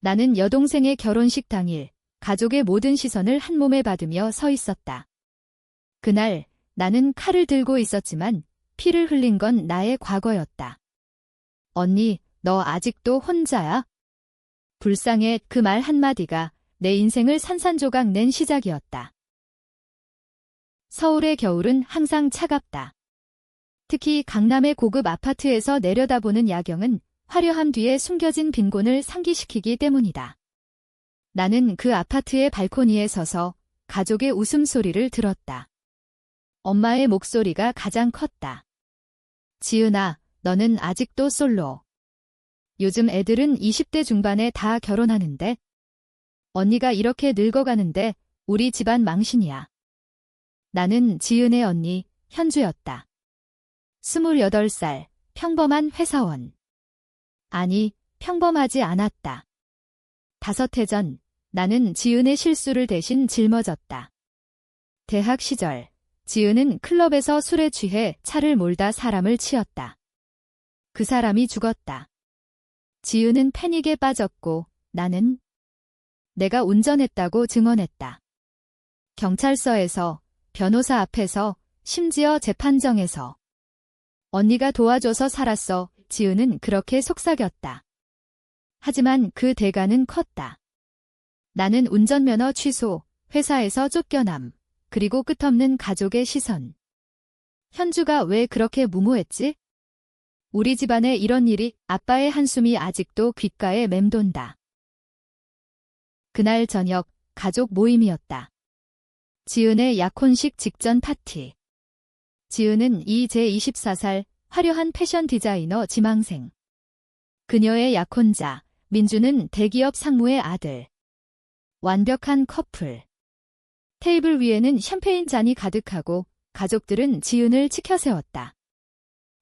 나는 여동생의 결혼식 당일 가족의 모든 시선을 한몸에 받으며 서 있었다. 그날 나는 칼을 들고 있었지만 피를 흘린 건 나의 과거였다. 언니, 너 아직도 혼자야? 불쌍해. 그 말 한마디가 내 인생을 산산조각 낸 시작이었다. 서울의 겨울은 항상 차갑다. 특히 강남의 고급 아파트에서 내려다보는 야경은 화려함 뒤에 숨겨진 빈곤을 상기시키기 때문이다. 나는 그 아파트의 발코니에 서서 가족의 웃음소리를 들었다. 엄마의 목소리가 가장 컸다. 지은아, 너는 아직도 솔로. 요즘 애들은 20대 중반에 다 결혼하는데 언니가 이렇게 늙어가는데 우리 집안 망신이야. 나는 지은의 언니 현주였다. 28살, 평범한 회사원. 아니, 평범하지 않았다. 5해 전 나는 지은의 실수를 대신 짊어졌다. 대학 시절 지은은 클럽에서 술에 취해 차를 몰다 사람을 치었다. 그 사람이 죽었다. 지은은 패닉에 빠졌고 나는 내가 운전했다고 증언했다. 경찰서에서, 변호사 앞에서, 심지어 재판정에서. 언니가 도와줘서 살았어. 지은은 그렇게 속삭였다. 하지만 그 대가는 컸다. 나는 운전면허 취소, 회사에서 쫓겨남, 그리고 끝없는 가족의 시선. 현주가 왜 그렇게 무모했지? 우리 집안에 이런 일이. 아빠의 한숨이 아직도 귓가에 맴돈다. 그날 저녁 가족 모임이었다. 지은의 약혼식 직전 파티. 지은은 이 제24살 화려한 패션 디자이너 지망생. 그녀의 약혼자 민주는 대기업 상무의 아들. 완벽한 커플. 테이블 위에는 샴페인 잔이 가득하고 가족들은 지은을 치켜세웠다.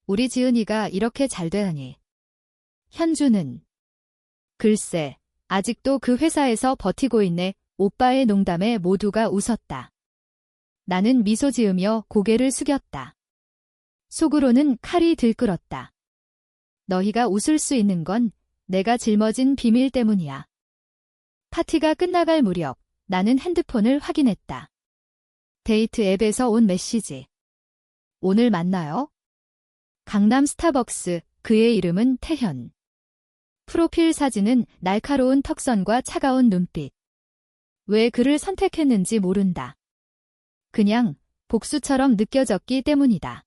우리 지은이가 이렇게 잘 되다니. 현주는 글쎄, 아직도 그 회사에서 버티고 있네. 오빠의 농담에 모두가 웃었다. 나는 미소 지으며 고개를 숙였다. 속으로는 칼이 들끓었다. 너희가 웃을 수 있는 건 내가 짊어진 비밀 때문이야. 파티가 끝나갈 무렵 나는 핸드폰을 확인했다. 데이트 앱에서 온 메시지. 오늘 만나요? 강남 스타벅스. 그의 이름은 태현. 프로필 사진은 날카로운 턱선과 차가운 눈빛. 왜 그를 선택했는지 모른다. 그냥 복수처럼 느껴졌기 때문이다.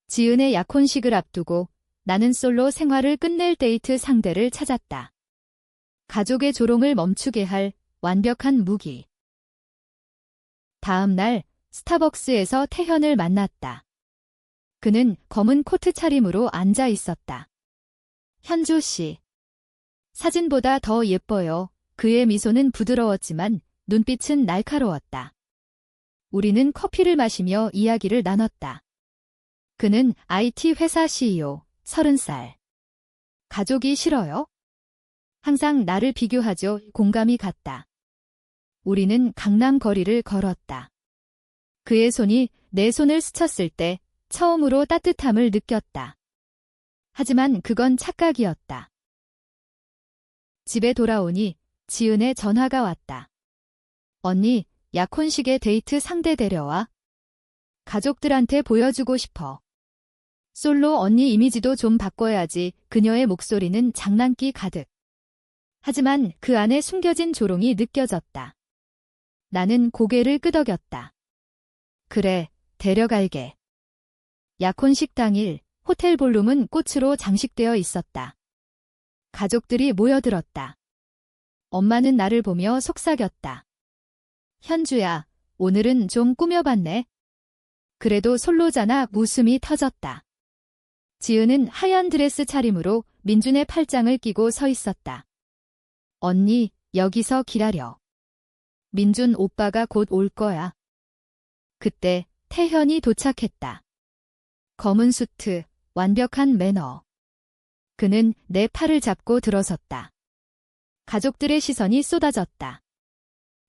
지은의 약혼식을 앞두고 나는 솔로 생활을 끝낼 데이트 상대를 찾았다. 가족의 조롱을 멈추게 할 완벽한 무기. 다음 날 스타벅스에서 태현을 만났다. 그는 검은 코트 차림으로 앉아 있었다. 현주 씨. 사진보다 더 예뻐요. 그의 미소는 부드러웠지만 눈빛은 날카로웠다. 우리는 커피를 마시며 이야기를 나눴다. 그는 IT 회사 CEO, 30살. 가족이 싫어요? 항상 나를 비교하죠. 공감이 갔다. 우리는 강남 거리를 걸었다. 그의 손이 내 손을 스쳤을 때 처음으로 따뜻함을 느꼈다. 하지만 그건 착각이었다. 집에 돌아오니 지은의 전화가 왔다. 언니, 약혼식에 데이트 상대 데려와. 가족들한테 보여주고 싶어. 솔로 언니 이미지도 좀 바꿔야지. 그녀의 목소리는 장난기 가득. 하지만 그 안에 숨겨진 조롱이 느껴졌다. 나는 고개를 끄덕였다. 그래, 데려갈게. 약혼식 당일 호텔 볼룸은 꽃으로 장식되어 있었다. 가족들이 모여들었다. 엄마는 나를 보며 속삭였다. 현주야, 오늘은 좀 꾸며봤네. 그래도 솔로잖아. 웃음이 터졌다. 지은은 하얀 드레스 차림으로 민준의 팔짱을 끼고 서 있었다. 언니, 여기서 기다려. 민준 오빠가 곧 올 거야. 그때 태현이 도착했다. 검은 수트, 완벽한 매너. 그는 내 팔을 잡고 들어섰다. 가족들의 시선이 쏟아졌다.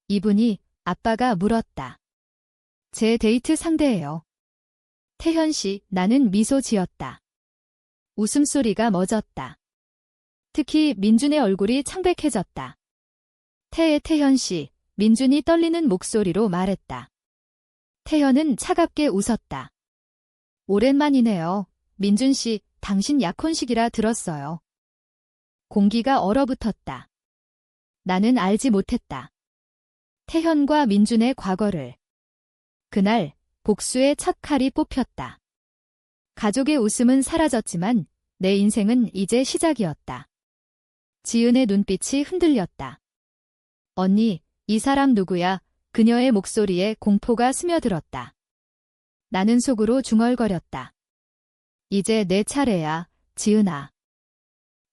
이분이 아빠가 물었다. 제 데이트 상대예요. 태현 씨. 나는 미소 지었다. 웃음소리가 멎었다. 특히 민준의 얼굴이 창백해졌다. 태현 씨, 민준이 떨리는 목소리로 말했다. 태현은 차갑게 웃었다. 오랜만이네요. 민준 씨, 당신 약혼식이라 들었어요. 공기가 얼어붙었다. 나는 알지 못했다. 태현과 민준의 과거를. 그날 복수의 첫 칼이 뽑혔다. 가족의 웃음은 사라졌지만 내 인생은 이제 시작이었다. 지은의 눈빛이 흔들렸다. 언니, 이 사람 누구야? 그녀의 목소리에 공포가 스며들었다. 나는 속으로 중얼거렸다. 이제 내 차례야, 지은아.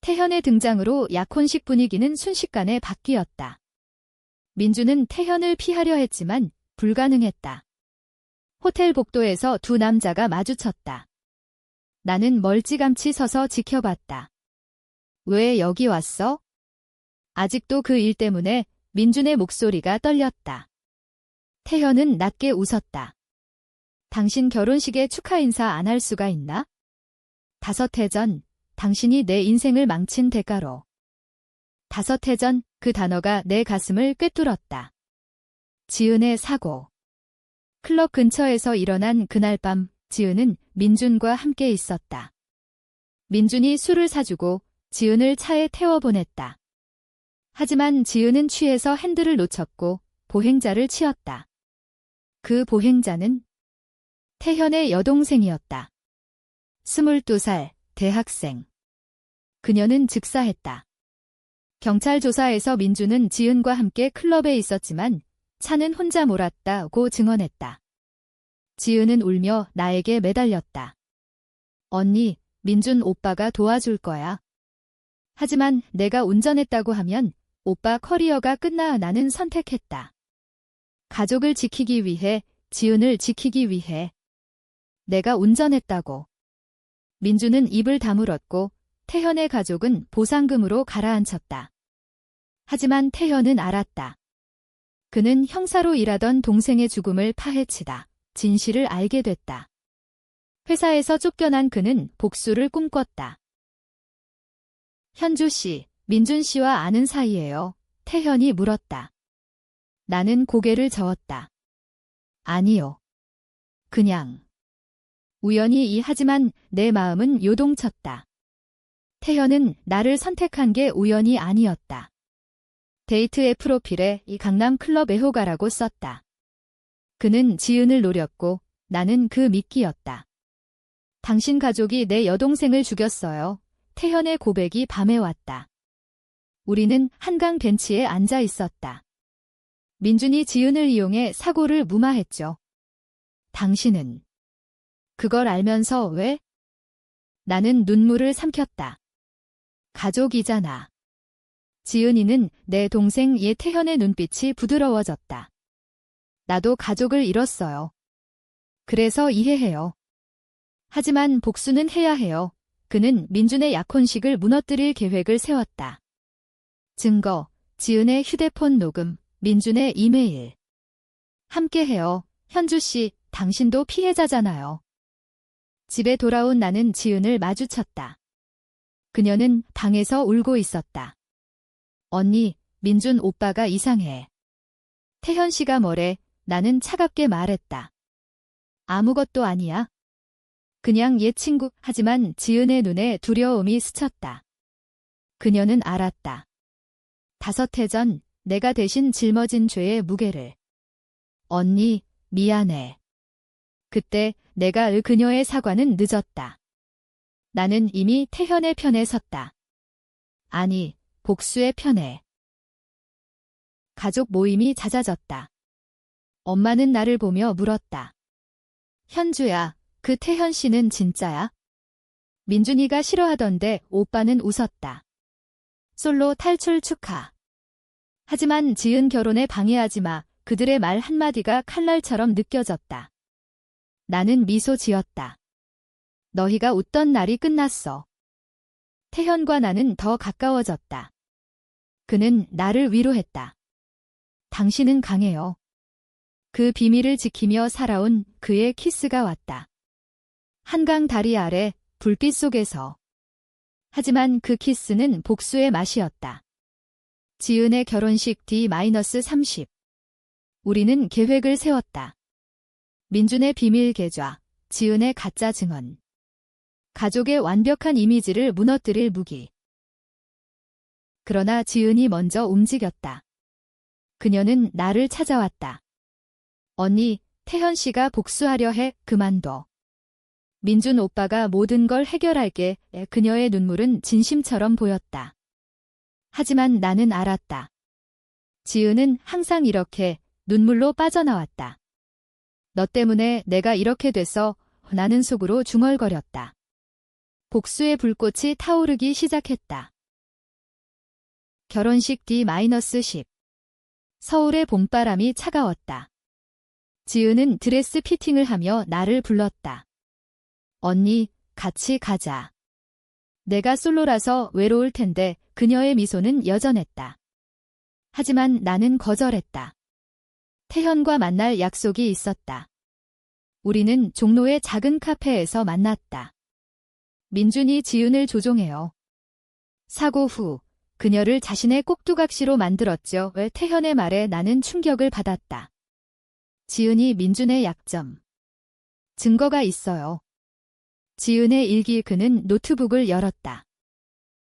태현의 등장으로 약혼식 분위기는 순식간에 바뀌었다. 민주는 태현을 피하려 했지만 불가능했다. 호텔 복도에서 두 남자가 마주쳤다. 나는 멀찌감치 서서 지켜봤다. 왜 여기 왔어? 아직도 그 일 때문에 민준의 목소리가 떨렸다. 태현은 낮게 웃었다. 당신 결혼식에 축하 인사 안 할 수가 있나? 5해 전, 당신이 내 인생을 망친 대가로. 5해 전, 그 단어가 내 가슴을 꿰뚫었다. 지은의 사고. 클럽 근처에서 일어난 그날 밤, 지은은 민준과 함께 있었다. 민준이 술을 사주고 지은을 차에 태워보냈다. 하지만 지은은 취해서 핸들을 놓쳤고 보행자를 치었다. 그 보행자는 태현의 여동생이었다. 22살, 대학생. 그녀는 즉사했다. 경찰 조사에서 민준은 지은과 함께 클럽에 있었지만 차는 혼자 몰았다고 증언했다. 지은은 울며 나에게 매달렸다. 언니, 민준 오빠가 도와줄 거야. 하지만 내가 운전했다고 하면 오빠 커리어가 끝나. 나는 선택했다. 가족을 지키기 위해, 지은을 지키기 위해. 내가 운전했다고. 민준은 입을 다물었고 태현의 가족은 보상금으로 가라앉혔다. 하지만 태현은 알았다. 그는 형사로 일하던 동생의 죽음을 파헤치다 진실을 알게 됐다. 회사에서 쫓겨난 그는 복수를 꿈꿨다. 현주 씨, 민준 씨와 아는 사이예요. 태현이 물었다. 나는 고개를 저었다. 아니요. 그냥. 우연히 하지만 내 마음은 요동쳤다. 태현은 나를 선택한 게 우연이 아니었다. 데이트의 프로필에 이 강남 클럽 애호가라고 썼다. 그는 지은을 노렸고 나는 그 미끼였다. 당신 가족이 내 여동생을 죽였어요. 태현의 고백이 밤에 왔다. 우리는 한강 벤치에 앉아 있었다. 민준이 지은을 이용해 사고를 무마했죠. 당신은 그걸 알면서 왜? 나는 눈물을 삼켰다. 가족이잖아. 지은이는 내 동생 태현의 눈빛이 부드러워졌다. 나도 가족을 잃었어요. 그래서 이해해요. 하지만 복수는 해야 해요. 그는 민준의 약혼식을 무너뜨릴 계획을 세웠다. 증거, 지은의 휴대폰 녹음, 민준의 이메일. 함께해요. 현주 씨, 당신도 피해자잖아요. 집에 돌아온 나는 지은을 마주쳤다. 그녀는 방에서 울고 있었다. 언니, 민준 오빠가 이상해. 태현 씨가 뭐래? 나는 차갑게 말했다. 아무것도 아니야. 그냥 옛 친구. 하지만 지은의 눈에 두려움이 스쳤다. 그녀는 알았다. 5해 전 내가 대신 짊어진 죄의 무게를. 언니, 미안해. 그때 내가 그녀의 사과는 늦었다. 나는 이미 태현의 편에 섰다. 아니, 복수의 편에. 가족 모임이 잦아졌다. 엄마는 나를 보며 물었다. 현주야, 그 태현 씨는 진짜야? 민준이가 싫어하던데. 오빠는 웃었다. 솔로 탈출 축하. 하지만 지은 결혼에 방해하지 마. 그들의 말 한마디가 칼날처럼 느껴졌다. 나는 미소 지었다. 너희가 웃던 날이 끝났어. 태현과 나는 더 가까워졌다. 그는 나를 위로했다. 당신은 강해요. 그 비밀을 지키며 살아온 그의 키스가 왔다. 한강 다리 아래 불빛 속에서. 하지만 그 키스는 복수의 맛이었다. 지은의 결혼식 D-30. 우리는 계획을 세웠다. 민준의 비밀 계좌, 지은의 가짜 증언. 가족의 완벽한 이미지를 무너뜨릴 무기. 그러나 지은이 먼저 움직였다. 그녀는 나를 찾아왔다. 언니, 태현 씨가 복수하려 해. 그만둬. 민준 오빠가 모든 걸 해결할게. 그녀의 눈물은 진심처럼 보였다. 하지만 나는 알았다. 지은은 항상 이렇게 눈물로 빠져나왔다. 너 때문에 내가 이렇게 돼서. 나는 속으로 중얼거렸다. 복수의 불꽃이 타오르기 시작했다. 결혼식 D-10. 서울의 봄바람이 차가웠다. 지은은 드레스 피팅을 하며 나를 불렀다. 언니, 같이 가자. 내가 솔로라서 외로울 텐데 그녀의 미소는 여전했다. 하지만 나는 거절했다. 태현과 만날 약속이 있었다. 우리는 종로의 작은 카페에서 만났다. 민준이 지은을 조종해요. 사고 후 그녀를 자신의 꼭두각시로 만들었죠. 태현의 말에 나는 충격을 받았다. 지은이 민준의 약점. 증거가 있어요. 지은의 일기. 그는 노트북을 열었다.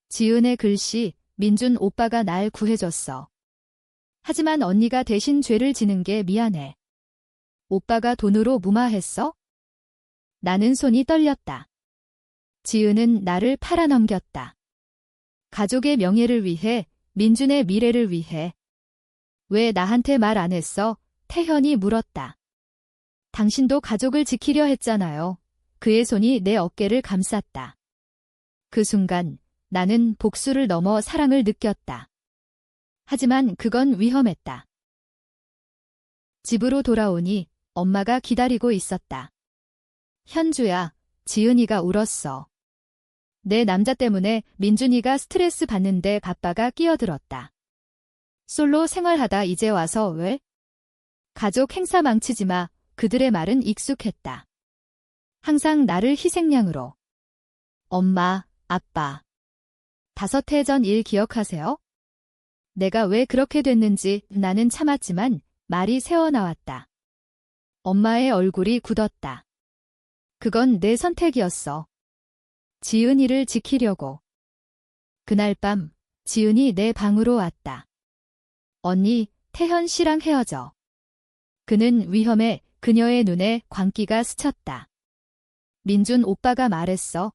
지은의 글씨. 민준 오빠가 날 구해줬어. 하지만 언니가 대신 죄를 지는 게 미안해. 오빠가 돈으로 무마했어? 나는 손이 떨렸다. 지은은 나를 팔아넘겼다. 가족의 명예를 위해, 민준의 미래를 위해. 왜 나한테 말 안 했어? 태현이 물었다. 당신도 가족을 지키려 했잖아요. 그의 손이 내 어깨를 감쌌다. 그 순간 나는 복수를 넘어 사랑을 느꼈다. 하지만 그건 위험했다. 집으로 돌아오니 엄마가 기다리고 있었다. 현주야, 지은이가 울었어. 내 남자 때문에 민준이가 스트레스 받는데 아빠가 끼어들었다. 솔로 생활하다 이제 와서 왜? 가족 행사 망치지 마. 그들의 말은 익숙했다. 항상 나를 희생양으로. 엄마, 아빠. 5해 전 일 기억하세요? 내가 왜 그렇게 됐는지 나는 참았지만 말이 새어나왔다. 엄마의 얼굴이 굳었다. 그건 내 선택이었어. 지은이를 지키려고. 그날 밤 지은이 내 방으로 왔다. 언니, 태현 씨랑 헤어져. 그는 위험해. 그녀의 눈에 광기가 스쳤다. 민준 오빠가 말했어.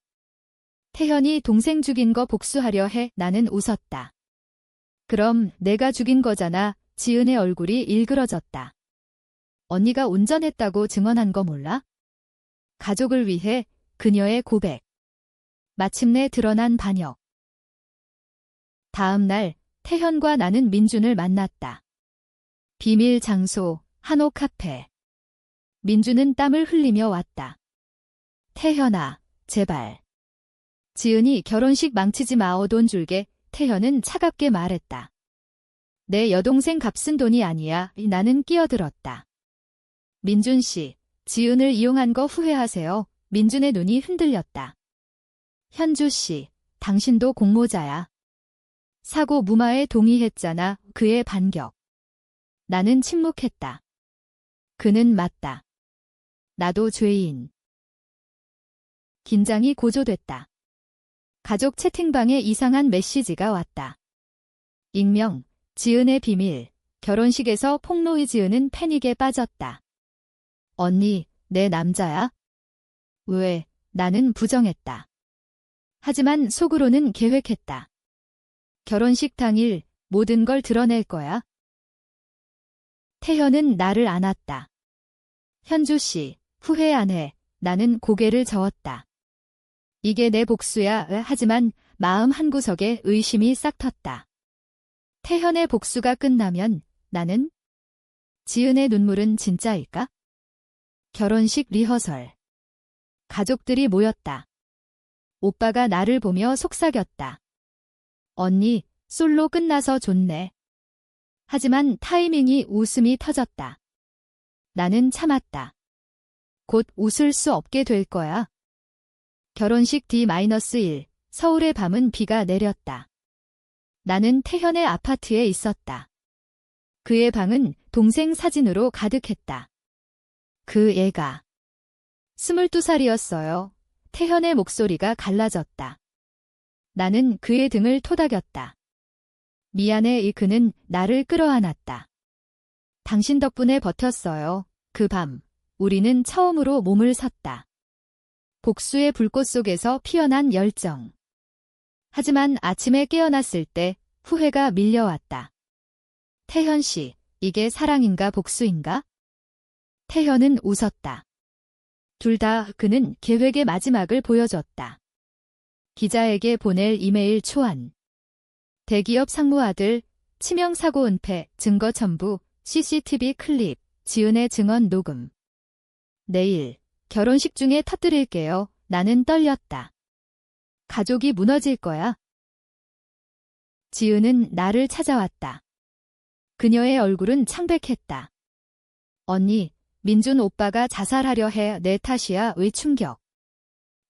태현이 동생 죽인 거 복수하려 해. 나는 웃었다. 그럼 내가 죽인 거잖아. 지은의 얼굴이 일그러졌다. 언니가 운전했다고 증언한 거 몰라? 가족을 위해 그녀의 고백. 마침내 드러난 반역. 다음 날 태현과 나는 민준을 만났다. 비밀 장소, 한옥 카페. 민준은 땀을 흘리며 왔다. 태현아, 제발. 지은이 결혼식 망치지 마. 돈 줄게. 태현은 차갑게 말했다. 내 여동생 값은 돈이 아니야. 나는 끼어들었다. 민준 씨, 지은을 이용한 거 후회하세요. 민준의 눈이 흔들렸다. 현주 씨, 당신도 공모자야. 사고 무마에 동의했잖아. 그의 반격. 나는 침묵했다. 그는 맞다. 나도 죄인. 긴장이 고조됐다. 가족 채팅방에 이상한 메시지가 왔다. 익명, 지은의 비밀. 결혼식에서 폭로의 지은은 패닉에 빠졌다. 언니, 내 남자야? 왜? 나는 부정했다. 하지만 속으로는 계획했다. 결혼식 당일 모든 걸 드러낼 거야. 태현은 나를 안았다. 현주 씨, 후회 안 해. 나는 고개를 저었다. 이게 내 복수야. 하지만 마음 한구석에 의심이 싹 텄다. 태현의 복수가 끝나면 나는? 지은의 눈물은 진짜일까? 결혼식 리허설. 가족들이 모였다. 오빠가 나를 보며 속삭였다. 언니, 솔로 끝나서 좋네. 하지만 타이밍이 웃음이 터졌다. 나는 참았다. 곧 웃을 수 없게 될 거야. 결혼식 D-1. 서울의 밤은 비가 내렸다. 나는 태현의 아파트에 있었다. 그의 방은 동생 사진으로 가득했다. 그 애가 22살이었어요. 태현의 목소리가 갈라졌다. 나는 그의 등을 토닥였다. 미안해. 그는 나를 끌어안았다. 당신 덕분에 버텼어요. 그 밤, 우리는 처음으로 몸을 섰다. 복수의 불꽃 속에서 피어난 열정. 하지만 아침에 깨어났을 때 후회가 밀려왔다. 태현 씨, 이게 사랑인가 복수인가? 태현은 웃었다. 둘 다. 그는 계획의 마지막을 보여줬다. 기자에게 보낼 이메일 초안. 대기업 상무 아들, 치명사고 은폐, 증거 첨부, CCTV 클립, 지은의 증언 녹음. 내일, 결혼식 중에 터뜨릴게요. 나는 떨렸다. 가족이 무너질 거야. 지은은 나를 찾아왔다. 그녀의 얼굴은 창백했다. 언니, 민준 오빠가 자살하려 해. 내 탓이야. 의 충격.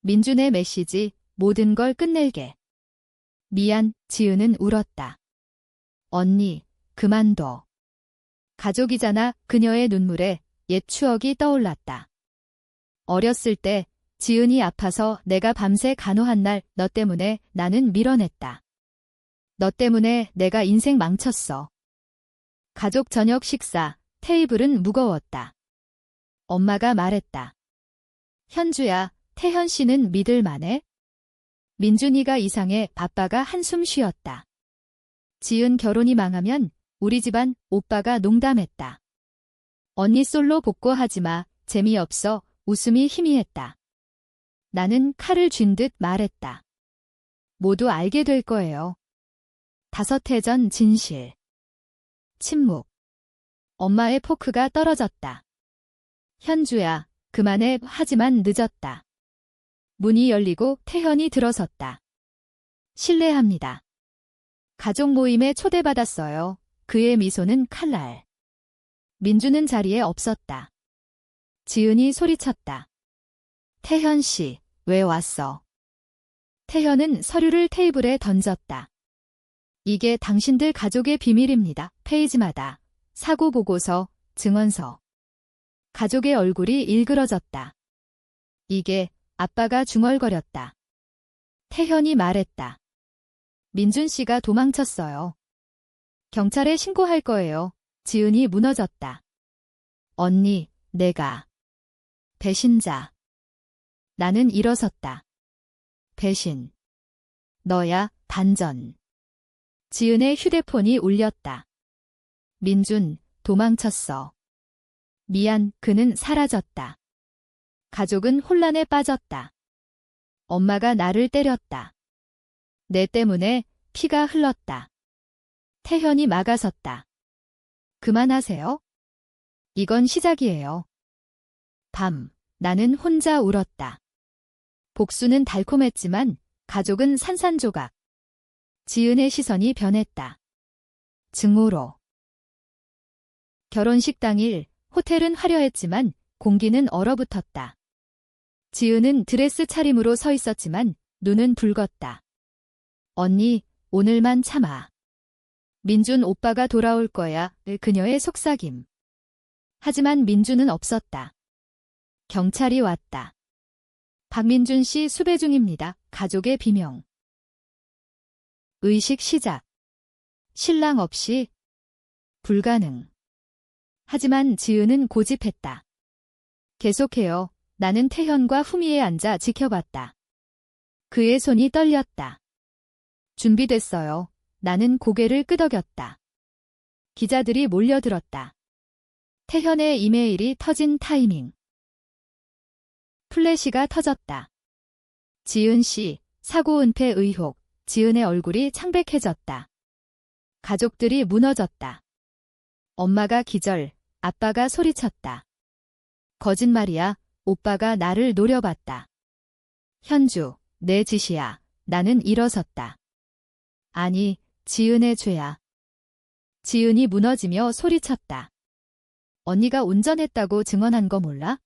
민준의 메시지, 모든 걸 끝낼게. 미안. 지은은 울었다. 언니, 그만둬. 가족이잖아. 그녀의 눈물에 옛 추억이 떠올랐다. 어렸을 때 지은이 아파서 내가 밤새 간호한 날 너 때문에 나는 밀어냈다. 너 때문에 내가 인생 망쳤어. 가족 저녁 식사, 테이블은 무거웠다. 엄마가 말했다. 현주야, 태현 씨는 믿을 만해? 민준이가 이상해. 아빠가 한숨 쉬었다. 지은 결혼이 망하면 우리 집안. 오빠가 농담했다. 언니 솔로 복구하지 마. 재미없어. 웃음이 희미했다. 나는 칼을 쥔 듯 말했다. 모두 알게 될 거예요. 5해 전 진실. 침묵. 엄마의 포크가 떨어졌다. 현주야, 그만해. 하지만 늦었다. 문이 열리고 태현이 들어섰다. 실례합니다. 가족 모임에 초대받았어요. 그의 미소는 칼날. 민주는 자리에 없었다. 지은이 소리쳤다. 태현 씨, 왜 왔어? 태현은 서류를 테이블에 던졌다. 이게 당신들 가족의 비밀입니다. 페이지마다 사고 보고서, 증언서. 가족의 얼굴이 일그러졌다. 이게. 아빠가 중얼거렸다. 태현이 말했다. 민준 씨가 도망쳤어요. 경찰에 신고할 거예요. 지은이 무너졌다. 언니, 내가 배신자. 나는 일어섰다. 배신. 너야. 반전. 지은의 휴대폰이 울렸다. 민준, 도망쳤어. 미안. 그는 사라졌다. 가족은 혼란에 빠졌다. 엄마가 나를 때렸다. 내 때문에 피가 흘렀다. 태현이 막아섰다. 그만하세요. 이건 시작이에요. 밤, 나는 혼자 울었다. 복수는 달콤했지만 가족은 산산조각. 지은의 시선이 변했다. 증오로. 결혼식 당일 호텔은 화려했지만 공기는 얼어붙었다. 지은은 드레스 차림으로 서 있었지만 눈은 붉었다. 언니, 오늘만 참아. 민준 오빠가 돌아올 거야. 그녀의 속삭임. 하지만 민준은 없었다. 경찰이 왔다. 박민준 씨 수배 중입니다. 가족의 비명. 의식 시작. 신랑 없이 불가능. 하지만 지은은 고집했다. 계속해요. 나는 태현과 후미에 앉아 지켜봤다. 그의 손이 떨렸다. 준비됐어요. 나는 고개를 끄덕였다. 기자들이 몰려들었다. 태현의 이메일이 터진 타이밍. 플래시가 터졌다. 지은 씨, 사고 은폐 의혹. 지은의 얼굴이 창백해졌다. 가족들이 무너졌다. 엄마가 기절, 아빠가 소리쳤다. 거짓말이야. 오빠가 나를 노려봤다. 현주, 내 짓이야. 나는 일어섰다. 아니, 지은의 죄야. 지은이 무너지며 소리쳤다. 언니가 운전했다고 증언한 거 몰라?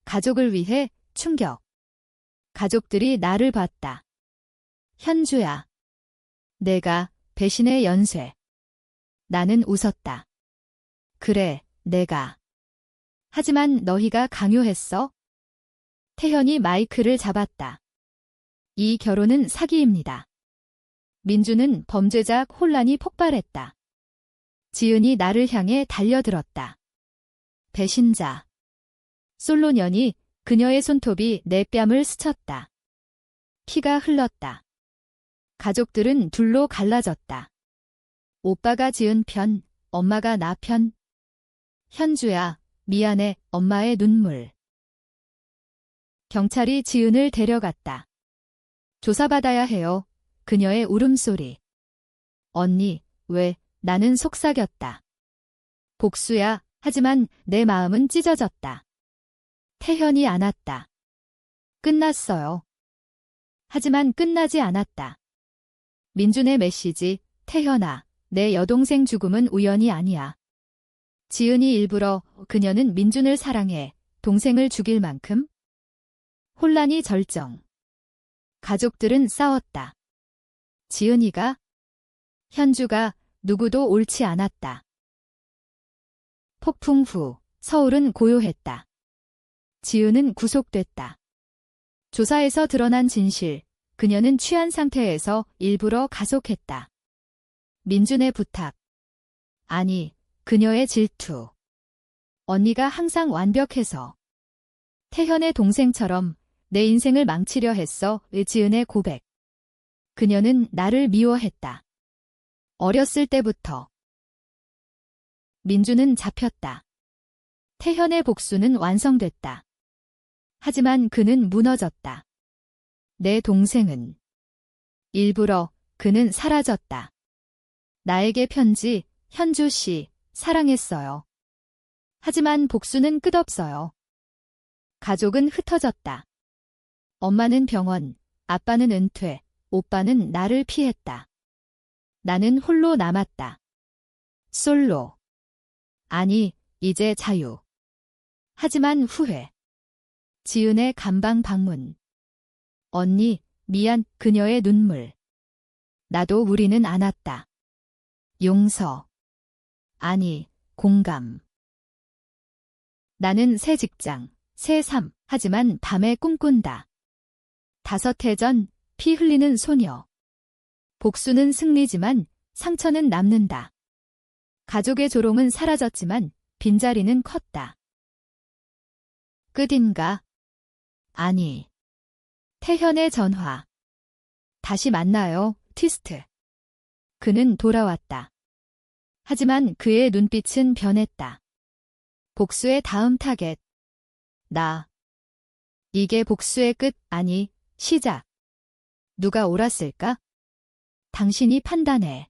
가족을 위해 충격. 가족들이 나를 봤다. 현주야. 내가 배신의 연쇄. 나는 웃었다. 그래, 내가. 하지만 너희가 강요했어? 태현이 마이크를 잡았다. 이 결혼은 사기입니다. 민주는 범죄자 혼란이 폭발했다. 지은이 나를 향해 달려들었다. 배신자. 솔로년이 그녀의 손톱이 내 뺨을 스쳤다. 피가 흘렀다. 가족들은 둘로 갈라졌다. 오빠가 지은 편, 엄마가 나 편. 현주야, 미안해, 엄마의 눈물. 경찰이 지은을 데려갔다. 조사받아야 해요. 그녀의 울음소리. 언니, 왜, 나는 속삭였다. 복수야, 하지만 내 마음은 찢어졌다. 태현이 안았다. 끝났어요. 하지만 끝나지 않았다. 민준의 메시지, 태현아, 내 여동생 죽음은 우연이 아니야. 지은이 일부러 그녀는 민준을 사랑해 동생을 죽일 만큼. 혼란이 절정. 가족들은 싸웠다. 지은이가, 현주가 누구도 옳지 않았다. 폭풍 후 서울은 고요했다. 지은은 구속됐다. 조사에서 드러난 진실, 그녀는 취한 상태에서 일부러 가속했다. 민준의 부탁. 아니, 그녀의 질투. 언니가 항상 완벽해서. 태현의 동생처럼 내 인생을 망치려 했어. 지은의 고백. 그녀는 나를 미워했다. 어렸을 때부터. 민주는 잡혔다. 태현의 복수는 완성됐다. 하지만 그는 무너졌다. 내 동생은. 일부러 그는 사라졌다. 나에게 편지, 현주 씨, 사랑했어요. 하지만 복수는 끝없어요. 가족은 흩어졌다. 엄마는 병원, 아빠는 은퇴, 오빠는 나를 피했다. 나는 홀로 남았다. 솔로. 아니, 이제 자유. 하지만 후회. 지은의 감방 방문. 언니, 미안, 그녀의 눈물. 나도 우리는 안았다. 용서. 아니, 공감. 나는 새 직장, 새 삶, 하지만 밤에 꿈꾼다. 5해 전, 피 흘리는 소녀. 복수는 승리지만 상처는 남는다. 가족의 조롱은 사라졌지만 빈자리는 컸다. 끝인가? 아니. 태현의 전화. 다시 만나요, 티스트. 그는 돌아왔다. 하지만 그의 눈빛은 변했다. 복수의 다음 타겟. 나. 이게 복수의 끝, 아니, 시작. 누가 옳았을까? 당신이 판단해.